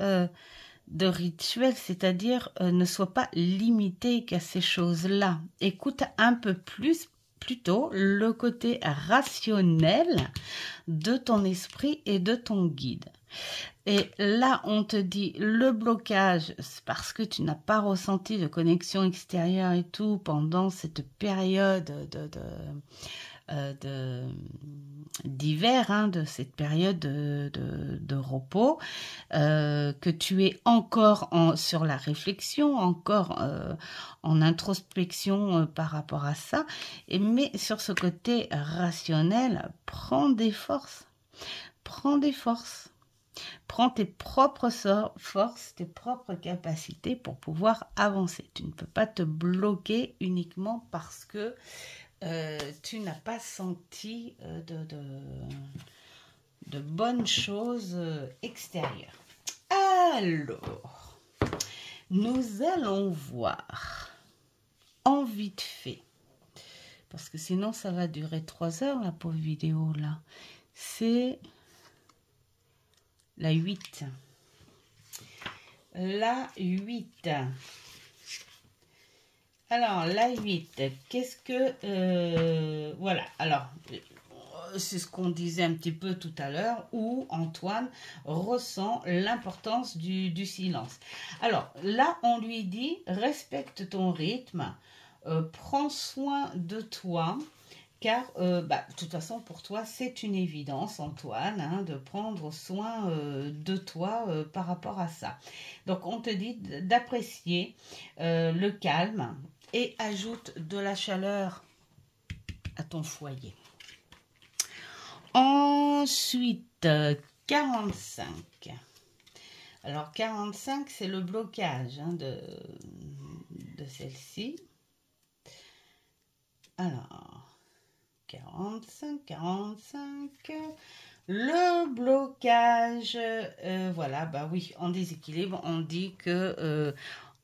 de rituels, c'est-à-dire ne sois pas limité qu'à ces choses-là. Écoute un peu plus plutôt le côté rationnel de ton esprit et de ton guide. Et là, on te dit le blocage, c'est parce que tu n'as pas ressenti de connexion extérieure et tout pendant cette période d'hiver, hein, de cette période de repos, que tu es encore sur la réflexion, encore en introspection par rapport à ça, mais sur ce côté rationnel, prends des forces, prends tes propres forces, tes propres capacités pour pouvoir avancer. Tu ne peux pas te bloquer uniquement parce que tu n'as pas senti de bonnes choses extérieures. Alors, nous allons voir en vite fait, parce que sinon ça va durer 3 heures la pauvre vidéo là. C'est la 8. La 8. Alors, la 8, qu'est-ce que... voilà, alors, c'est ce qu'on disait un petit peu tout à l'heure, où Antoine ressent l'importance du silence. Alors, là, on lui dit, respecte ton rythme, prends soin de toi, car, de toute façon, pour toi, c'est une évidence, Antoine, hein, de prendre soin de toi par rapport à ça. Donc, on te dit d'apprécier le calme et ajoute de la chaleur à ton foyer. Ensuite, 45. Alors, 45, c'est le blocage hein, de celle-ci. Alors... 45, le blocage, voilà, oui, en déséquilibre, on dit que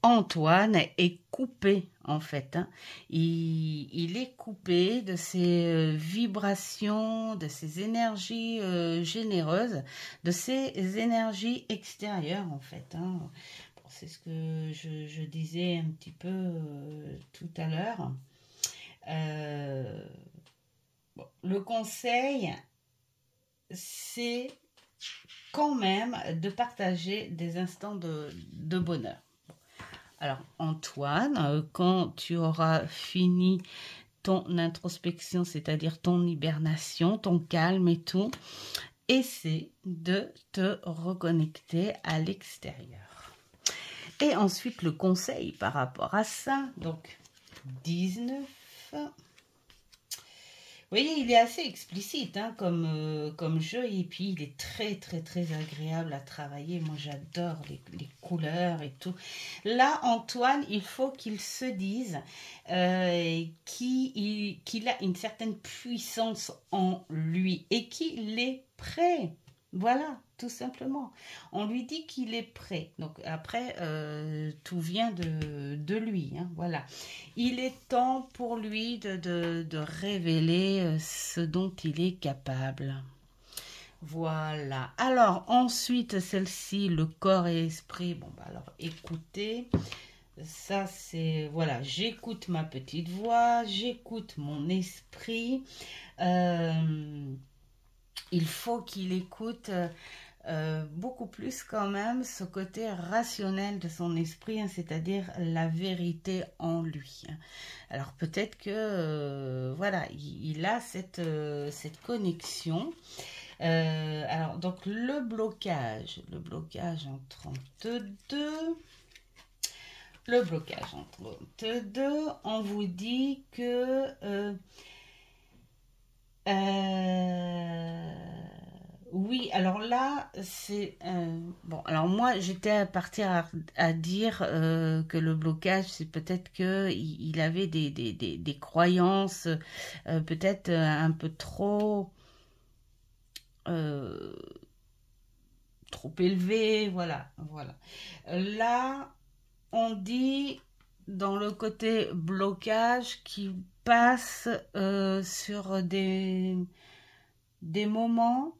Antoine est coupé, en fait, hein. Il est coupé de ses vibrations, de ses énergies généreuses, de ses énergies extérieures, en fait, hein. Bon, c'est ce que je disais un petit peu tout à l'heure. Le conseil, c'est quand même de partager des instants de bonheur. Alors, Antoine, quand tu auras fini ton introspection, c'est-à-dire ton hibernation, ton calme et tout, essaie de te reconnecter à l'extérieur. Et ensuite, le conseil par rapport à ça, donc 19... voyez, il est assez explicite hein, comme jeu et puis il est très très très agréable à travailler. Moi j'adore les couleurs et tout. Là, Antoine, il faut qu'il se dise qu'il a une certaine puissance en lui et qu'il est prêt. Voilà, tout simplement. On lui dit qu'il est prêt. Donc après, tout vient de lui. Hein, voilà. Il est temps pour lui de révéler ce dont il est capable. Voilà. Alors, ensuite, celle-ci, le corps et l'esprit. Bon, bah alors, écoutez. Ça, c'est... Voilà, j'écoute ma petite voix, j'écoute mon esprit. Il faut qu'il écoute beaucoup plus quand même ce côté rationnel de son esprit, hein, c'est-à-dire la vérité en lui. Alors peut-être que voilà, il a cette connexion. Alors donc le blocage en 32. Le blocage en 32, on vous dit que oui, alors là, c'est... bon, alors moi, j'étais partie à dire que le blocage, c'est peut-être que il avait des croyances peut-être un peu euh, trop élevées, voilà, voilà. Là, on dit dans le côté blocage qui passe sur des moments,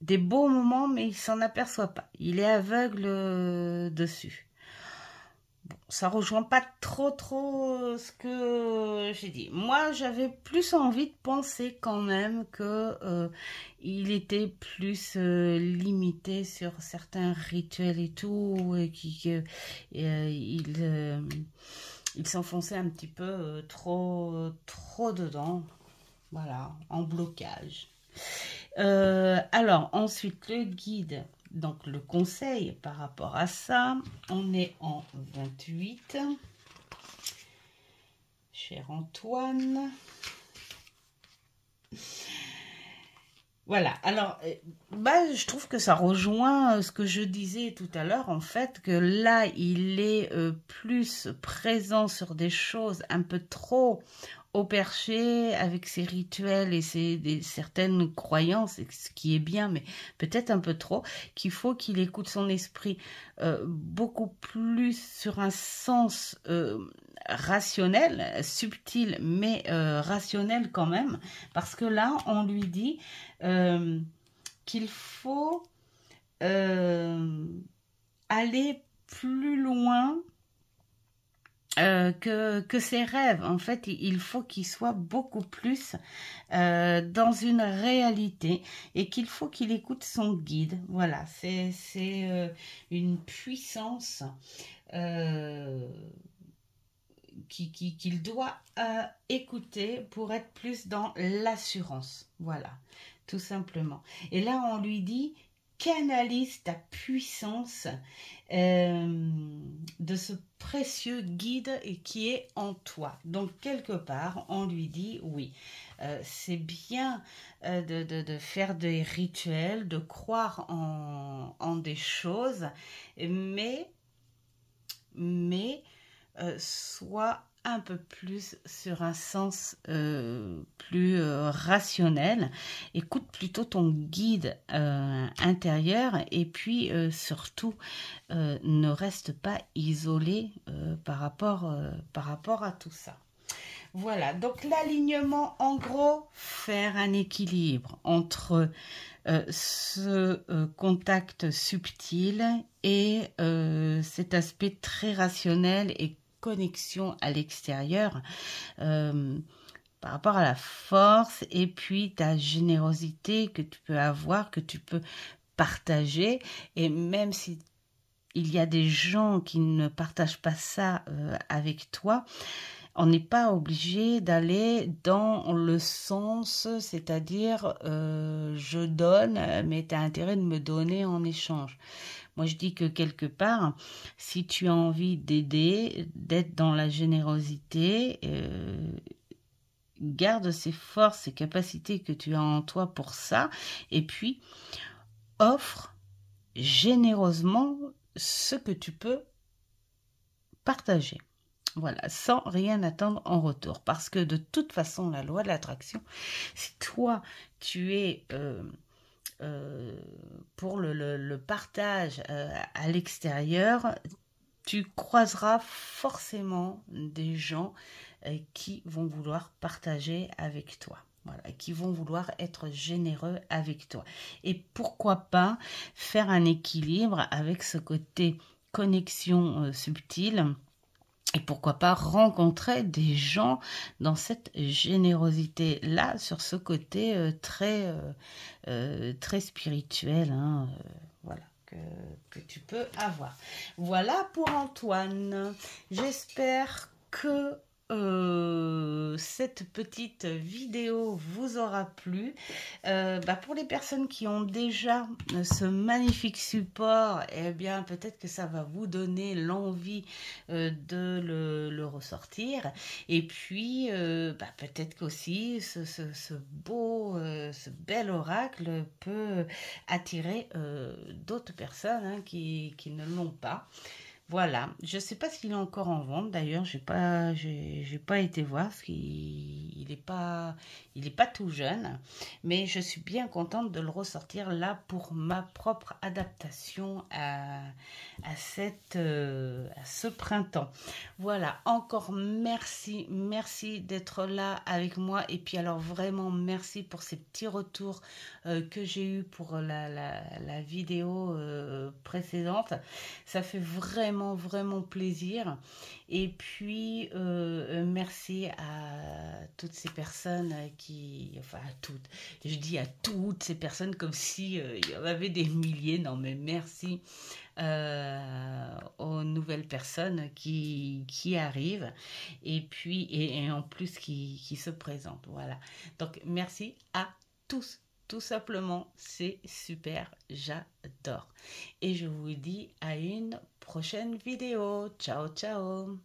des beaux moments, mais il s'en aperçoit pas. Il est aveugle dessus. Bon, ça rejoint pas trop ce que j'ai dit. Moi, j'avais plus envie de penser quand même que il était plus limité sur certains rituels et tout, et il s'enfonçait un petit peu trop dedans. Voilà, en blocage. Alors, ensuite, le guide, donc le conseil par rapport à ça, on est en 28. Cher Antoine. Voilà, alors, bah, je trouve que ça rejoint ce que je disais tout à l'heure, en fait, que là, il est plus présent sur des choses un peu trop au perché, avec ses rituels et certaines croyances, ce qui est bien, mais peut-être un peu trop, qu'il faut qu'il écoute son esprit beaucoup plus sur un sens rationnel, subtil, mais rationnel quand même, parce que là, on lui dit qu'il faut aller plus loin que ses rêves. En fait, il faut qu'il soit beaucoup plus dans une réalité et qu'il faut qu'il écoute son guide. Voilà, c'est une puissance qu'il doit écouter pour être plus dans l'assurance. Voilà, tout simplement. Et là, on lui dit, canalise ta puissance de ce précieux guide qui est en toi. Donc, quelque part, on lui dit, oui, c'est bien de faire des rituels, de croire en des choses, mais soit un peu plus sur un sens plus rationnel. Écoute plutôt ton guide intérieur et puis surtout ne reste pas isolé par rapport à tout ça. Voilà, donc l'alignement, en gros, faire un équilibre entre ce contact subtil et cet aspect très rationnel et connexion à l'extérieur par rapport à la force et puis ta générosité que tu peux avoir, que tu peux partager. Et même si il y a des gens qui ne partagent pas ça avec toi, on n'est pas obligé d'aller dans le sens, c'est-à-dire je donne, mais tu as intérêt de me donner en échange. Moi, je dis que quelque part, si tu as envie d'aider, d'être dans la générosité, garde ces forces, ces capacités que tu as en toi pour ça, et puis offre généreusement ce que tu peux partager. Voilà, sans rien attendre en retour. Parce que de toute façon, la loi de l'attraction, si toi, tu es pour le partage à l'extérieur, tu croiseras forcément des gens qui vont vouloir partager avec toi. Voilà, qui vont vouloir être généreux avec toi. Et pourquoi pas faire un équilibre avec ce côté connexion subtile, et pourquoi pas rencontrer des gens dans cette générosité-là, sur ce côté très spirituel, hein, voilà, que tu peux avoir. Voilà pour Antoine. J'espère que cette petite vidéo vous aura plu. Pour les personnes qui ont déjà ce magnifique support, eh bien peut-être que ça va vous donner l'envie de le ressortir. Et puis peut-être qu'aussi ce bel oracle peut attirer d'autres personnes, hein, qui ne l'ont pas. Voilà, je ne sais pas s'il est encore en vente. D'ailleurs, j'ai pas été voir parce qu'il est pas tout jeune, mais je suis bien contente de le ressortir là pour ma propre adaptation à ce printemps. Voilà, encore merci d'être là avec moi, et puis alors vraiment merci pour ces petits retours que j'ai eu pour la vidéo précédente. Ça fait vraiment plaisir. Et puis merci à toutes ces personnes je dis à toutes ces personnes comme si il y en avait des milliers. Non, mais merci aux nouvelles personnes qui arrivent, et puis et en plus qui se présentent. Voilà, donc merci à tous. Tout simplement, c'est super, j'adore. Et je vous dis à une prochaine vidéo. Ciao, ciao.